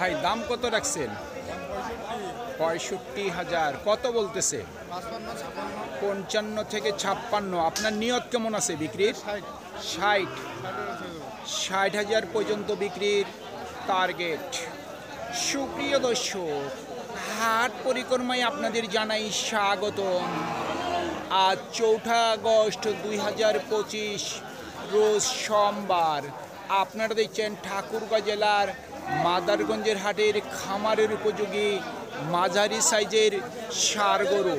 ভাই দাম কত রাখছেন? 65,000। কত বলতেছে? 55 থেকে 56। আপনার নিয়ত কেমন আছে বিক্রির? 60,000 পর্যন্ত বিক্রির টার্গেট। সুপ্রিয় দর্শক, হাট পরিক্রমায় আপনাদের জানাই স্বাগতম। আজ 4 আগস্ট 2025 রোজ সোমবার। আপনারা দেখছেন ঠাকুরগাঁও জেলার মাদারগঞ্জের হাটের খামারের উপযোগী মাঝারি সাইজের ষাঁড় গরু।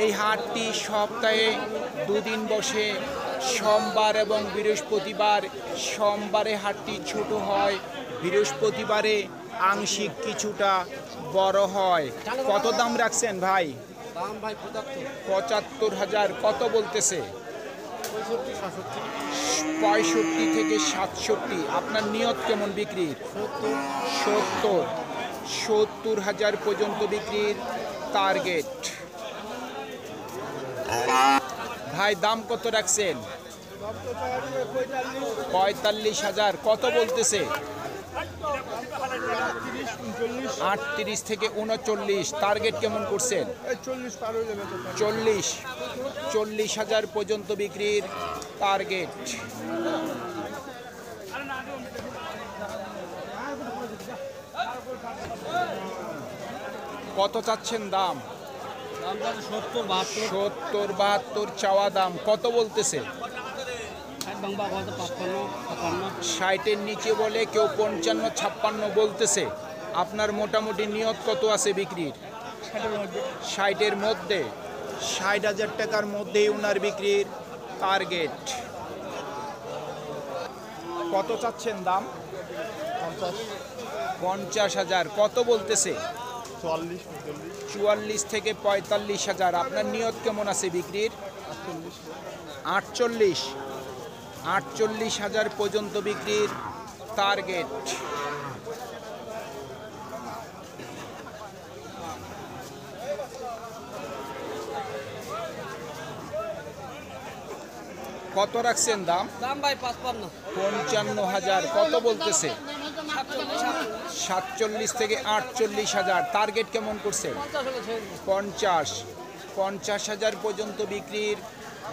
এই হাটটি সপ্তাহে দুদিন বসে, সোমবার এবং বৃহস্পতিবার। সোমবারে হাটটি ছোট হয়, বৃহস্পতিবারে আংশিক কিছুটা বড় হয়। কত দাম রাখছেন ভাই? দাম ভাই 75,000। কত বলতেছে? 65 থেকে 67। আপনার নিয়ত কেমন বিক্রির? 70,000 পর্যন্ত বিক্রির টার্গেট। ভাই দাম কত রাখছেন? 45,000। কত বলতেছে? 38 থেকে 39। টার্গেট কেমন করছেন? 40,000 পর্যন্ত বিক্রির টার্গেট। কত চাচ্ছেন দাম? 70-72 চাওয়া দাম। কত বলতেছে? 60-এর নিচে বলে, কেউ 55-56 বলতেছে। আপনার মোটামুটি নিয়ত কত আছে বিক্রির? 60-এর মধ্যে। 60,000 টাকার মধ্যেই ওনার বিক্রির টার্গেট। কত চাচ্ছেন দাম? 50,000। কত বলতেছে? 44 থেকে 45,000। আপনার নিয়ত কেমন আছে বিক্রির? 48,000 পর্যন্ত বিক্রির টার্গেট। কত রাখছেন দাম? দাম ভাই 55,000। কত বলতেছে? 47 থেকে 48,000। টার্গেট কেমন করছেন? 50,000 পর্যন্ত বিক্রির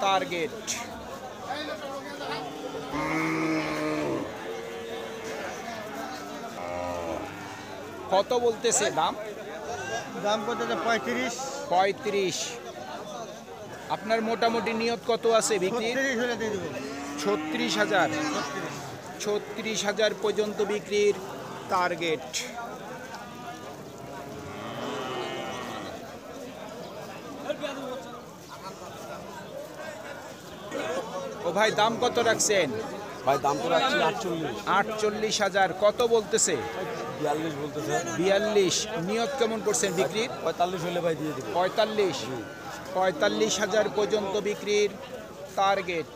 টার্গেট। কত বলতেছে দাম? দাম কত? 35। আপনার মোটামুটি নিয়ত কত আছে বিক্রি? 36,000। 36,000 পর্যন্ত বিক্রির টার্গেট। ও ভাই দাম কত রাখছেন? ভাই দাম তো রাখছি 48,000। কত বলতেছে? 42 বলতেছে। 42। নিয়ত কেমন করছেন বিক্রির? 45 হলে ভাই দিয়ে দিব। 45,000 পর্যন্ত বিক্রির টার্গেট।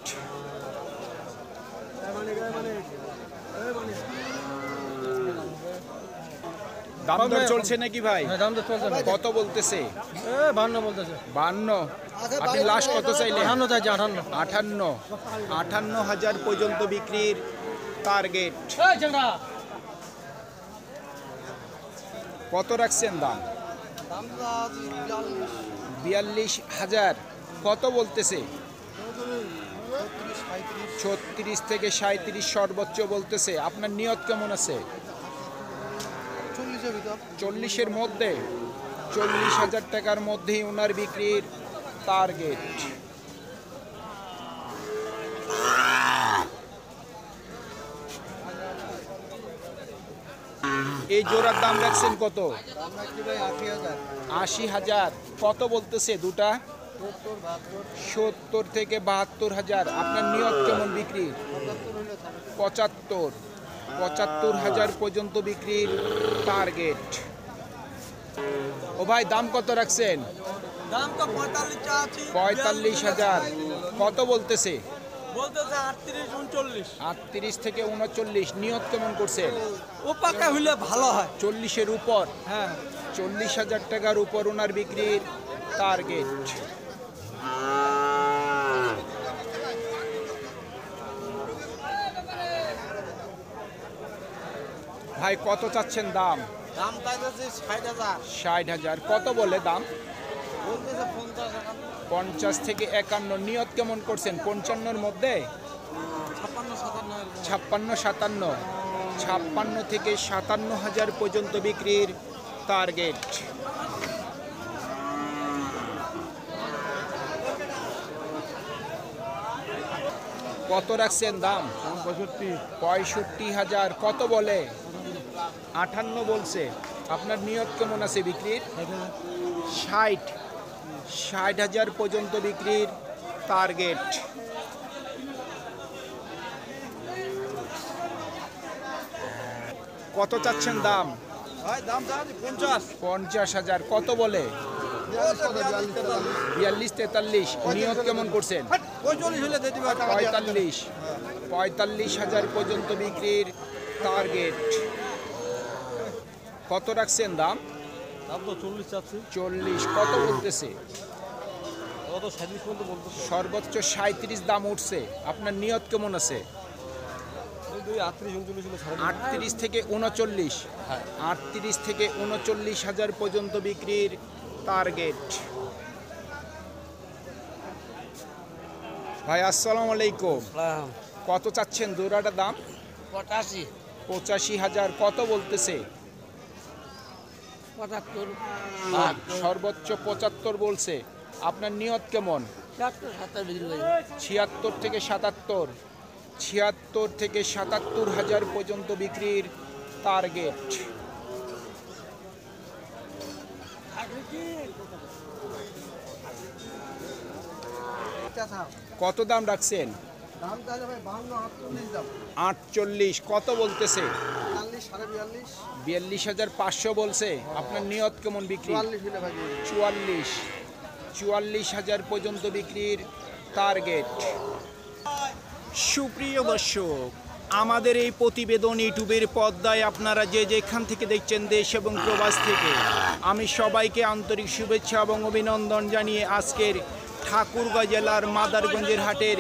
দাম দর চলছে নাকি ভাই? দাম তো চলছে না। কত বলতেছে? 52 বলতেছে। 52। আপনি লাস্ট কত চাইলেন? 58 চাইছি। 58,000 পর্যন্ত বিক্রির টার্গেট। কত রাখছেন দাম? 42,000। কত বলতেছে? 36 থেকে 37 সর্বোচ্চ বলতেছে। আপনার নিয়ত কেমন আছে? 40-এর মধ্যে। 40,000 টাকার মধ্যেই ওনার বিক্রির টার্গেট। এই জোড়ার দাম রাখছেন কত? 80,000। কত বলতেছে দুটা? 70 থেকে 72,000। আপনার নিয়ত কেমন বিক্রি? 75,000 পর্যন্ত বিক্রির টার্গেট। ও ভাই দাম কত রাখছেন? দাম তো 45 চাচ্ছি। 45,000। কত বলতেছে? বলতেছে 38-39। 38 থেকে 39। নিয়ত কেমন করছেন? ও পাকা হইলে ভালো হয়। 40-এর উপর। হ্যাঁ। 40,000 টাকার উপর ওনার বিক্রির টার্গেট। ভাই কত চাচ্ছেন দাম? দাম চাইতেছে 60,000 60,000 কত বলে দাম? বলতেছে 50 টাকা 50 থেকে 51। নিয়ত কেমন করছেন? 55-র মধ্যে? 56-57 56 থেকে 57,000 পর্যন্ত বিক্রির টার্গেট। কত রাখছেন দাম? 65,000 কত বলে? 58 বলছে। আপনার নিয়ত কেমন আছে বিক্রির? 60,000 পর্যন্ত বিক্রির টার্গেট। কত চাচ্ছেন দাম? দাম চাচ্ছি 50 50,000 কত বলে? 42-43। নিয়ত কেমন করছেন? 45 হলে দিতে পারবে 45,000 পর্যন্ত বিক্রির টার্গেট। কত রাখছেন দাম? দাম তো 40 চাচ্ছি 40 কত বলতেছে? কত 37 পর্যন্ত বলতেছে সর্বোচ্চ 37 দাম উঠছে। আপনার নিয়ত কেমন আছে? 38 থেকে 39। 38 থেকে 39,000 পর্যন্ত বিক্রির টার্গেট। ভাই আসসালামু আলাইকুম। কত চাচ্ছেন জোড়াটা দাম? 85 85,000 কত বলতেছে? 75 সর্বোচ্চ 75 বলছে। আপনার নিয়ত কেমন? 77 বিক্রি করে 76 থেকে 77। 76 থেকে 77,000 পর্যন্ত বিক্রির টার্গেট। কত দাম রাখছেন? দাম চাইলে ভাই 52 48 দাম 48 কত বলতেছে? 42 42.5 42,500 বলছে। আপনার নিয়ত কেমন বিক্রি? 44 হলে ভাই 44,000 পর্যন্ত বিক্রির টার্গেট। সুপ্রিয় দর্শক, আমাদের এই প্রতিবেদন ইউটিউবের পর্দায় আপনারা যে যেখান থেকে দেখছেন দেশ এবং প্রবাস থেকে, আমি সবাইকে আন্তরিক শুভেচ্ছা এবং অভিনন্দন জানিয়ে আজকের ঠাকুরগাঁও জেলার মাদারগঞ্জের হাটের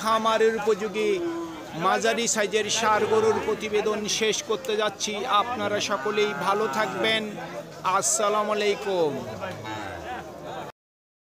খামারের উপযোগী মাঝারি সাইজের ষাঁড় গরুর প্রতিবেদন শেষ করতে যাচ্ছি। আপনারা সকলেই ভালো থাকবেন। আসসালামু আলাইকুম।